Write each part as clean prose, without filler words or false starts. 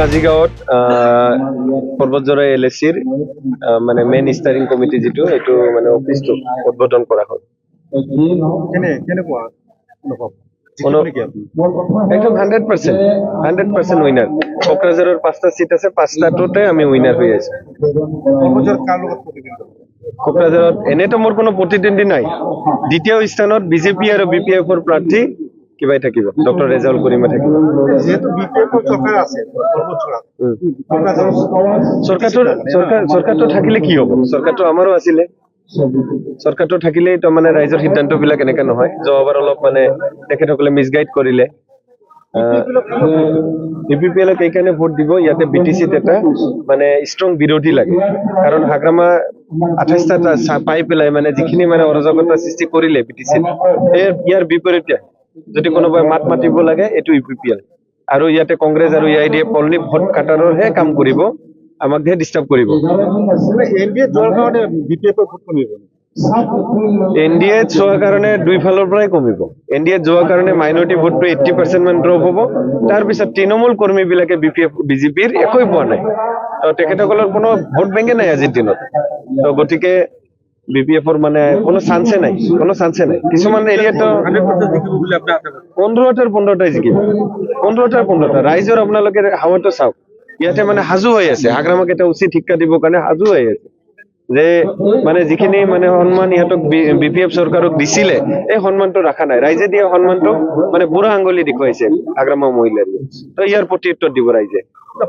কাজিগাঁৱত পৰ্বতজৰা LSC-ৰ মানে main steering committee যিটো এইটো মানে অফিচটো উদ্বোধন কৰা হ'ল। একদম 100% উইনাৰ। কোকৰাঝাৰৰ 5টা চিট আছে, 5টাতে আমি উইনাৰ হৈ আছো। কোকৰাঝাৰত এনেতো মোৰ কোনো প্ৰতিদ্বন্দ্বী নাই। দ্বিতীয় স্থানত বিজেপি আৰু BPF-ৰ প্ৰাৰ্থী কিবাই থাকিব, ডক্টৰ ৰেজাউল কৰিমা থাকিব। চৰকাৰটো থাকিলে কি হ'ব? চৰকাৰটো আমাৰো আছিলে। চৰকাৰটো থাকিলেই তো মানে ৰাইজৰ সিদ্ধান্তবিলাক এনেকে নহয়। যোৱাবাৰ অলপ মানে তেখেতসকলে মিছগাইড কৰিলে। BPPL-ক এইকাৰণে ভোট দিব, ইয়াতে BTC-ত এটা মানে ষ্ট্ৰং বিৰোধী লাগে। কাৰণ হাগ্ৰামা 28টা পাই পেলাই মানে যিখিনি মানে অৰাজকতা সৃষ্টি কৰিলে BTC-ত, ইয়াৰ বিপৰীতে যদি কোনোবাই মাত মাতিব লাগে এইটো UPPL। আৰু ইয়াতে কংগ্ৰেছ আৰু AIDF অনলি ভোট কাটাৰৰহে কাম কৰিব, আমাকহে ডিষ্টাৰ্ব কৰিব। NDA যোৱাৰ কাৰণে দুইফালৰ পৰাই কমিব। NDA যোৱাৰ কাৰণে মাইনৰিটি ভোটটো 80% মান ড্ৰপ হ'ব। তাৰপিছত তৃণমূল কৰ্মীবিলাকে BJPৰ একোৱে পোৱা নাই। তেখেতসকলৰ কোনো ভোট বেংকে নাই আজিৰ দিনত। গতিকে BPF-ৰ মানে কোনো চান্সে নাই, কিছুমান এৰিয়াতো 15টাৰ 15টাই জিকিব। 15টাৰ 15টা ৰাইজৰ আপোনালোকে হাৱাটো চাওক। ইয়াতে মানে সাজু হৈ আছে, হাগ্ৰামাক এটা উচিত শিক্ষা দিবৰ কাৰণে সাজু হৈ আছে। যে মানে যিখিনি মানে সন্মান ইহঁতক BPF চৰকাৰক দিছিলে, এই সন্মানটো ৰখা নাই। ৰাইজে দিয়া সন্মানটো মানে বুঢ়া আঙুলি দেখুৱাইছে হাগ্ৰামা মহিলাৰ। তো ইয়াৰ প্ৰতি উত্তৰ দিব ৰাইজে।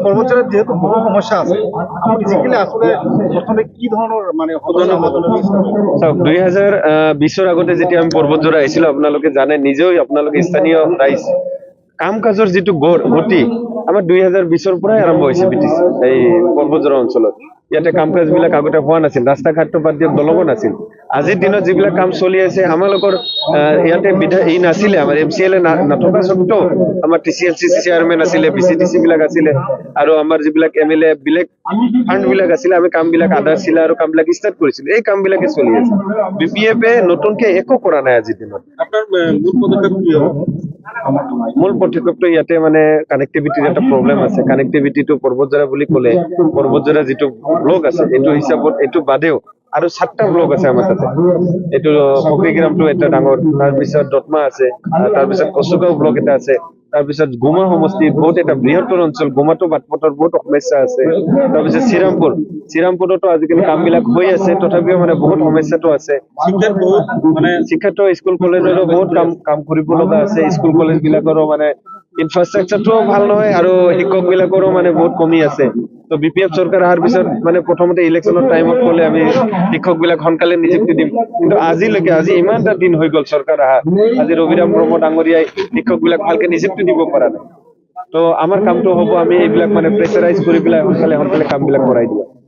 পৰ্বতজৰাত যেহেতু বহু সমস্যা আছে, আপুনি জিকিলে আসলে প্ৰথমে কি ধৰণৰ মানে চাওক, 2020-ৰ আগতে যেতিয়া আমি পৰ্বতজৰা আহিছিলো, আপোনালোকে জানে, নিজেও আপোনালোকে স্থানীয় ৰাইজ কাম কাজৰ যিটো গতি আমাৰ 2020-ৰ পৰাই আৰম্ভ হৈছে BTC এই পৰ্বতজৰা অঞ্চলত। ইয়াতে কাম কাজ বিলাক আগতে হোৱা নাছিল, ৰাস্তা ঘাটটো বাদ দিয়ক, দলঙো নাছিল। আজিৰ দিনত যিবিলাক কাম চলি আছে, আমালোকৰ ইয়াতে ই নাছিলে, আমাৰ MCLA নথকা স্বত্বেও আমাৰ TCLC চেয়াৰমেন আছিলে, BCTC বিলাক আছিলে, আৰু আমাৰ যিবিলাক MLA বেলেগ ফাণ্ড বিলাক আছিলে, আমি কাম বিলাক আধাৰ চিলা আৰু কাম বিলাক ষ্টাৰ্ট কৰিছিলো। এই কাম বিলাকে চলি আছে। BPF-এ নতুনকে একো কৰা নাই আজিৰ দিনত। মূল পদক্ষেপটো ইয়াতে মানে কানেক্টিভিটিৰ এটা প্ৰব্লেম আছে। কানেক্টিভিটিটো পৰ্বতজৰা বুলি ক'লে পৰ্বতজৰা যিটো ব্লক আছে, এইটো হিচাপত এইটো বাদেও আৰু 7টা ব্লক আছে আমাৰ তাতে। এইটো ফকীগ্ৰামটো এটা ডাঙৰ, তাৰপিছত দতমা আছে, তাৰপিছত কচুগাঁও ব্লক এটা আছে, তাৰপিছত গুমা সমষ্টি বহুত এটা বৃহত্তৰ অঞ্চল। গুমাটো বাটপথৰ বহুত সমস্যা আছে। তাৰপিছত শ্ৰীৰামপুৰতো আজিকালি কাম বিলাক হৈ আছে, তথাপিও মানে বহুত সমস্যাটো আছে। শিক্ষাটো স্কুল কলেজৰো বহুত কাম কৰিব লগা আছে। স্কুল কলেজ বিলাকৰো মানে ইনফ্ৰাষ্ট্ৰাকচাৰটোও ভাল নহয়, আৰু শিক্ষক বিলাকৰো মানে বহুত কমি আছে। তো BPF চৰকাৰ অহাৰ পিছত মানে প্ৰথমতে ইলেকশ্যনৰ টাইমত ক'লে আমি শিক্ষক বিলাক সোনকালে নিযুক্তি দিম, কিন্তু আজি ইমানটা দিন হৈ গ'ল চৰকাৰ অহা, আজি ৰবিৰাম ব্ৰহ্ম ডাঙৰীয়াই শিক্ষক বিলাক ভালকে নিযুক্তি দিব পৰা নাই। তো আমাৰ কামটো হ'ব, আমি এইবিলাক মানে প্ৰেছাৰাইজ কৰি পেলাই সোনকালে কাম বিলাক কৰাই দিয়া।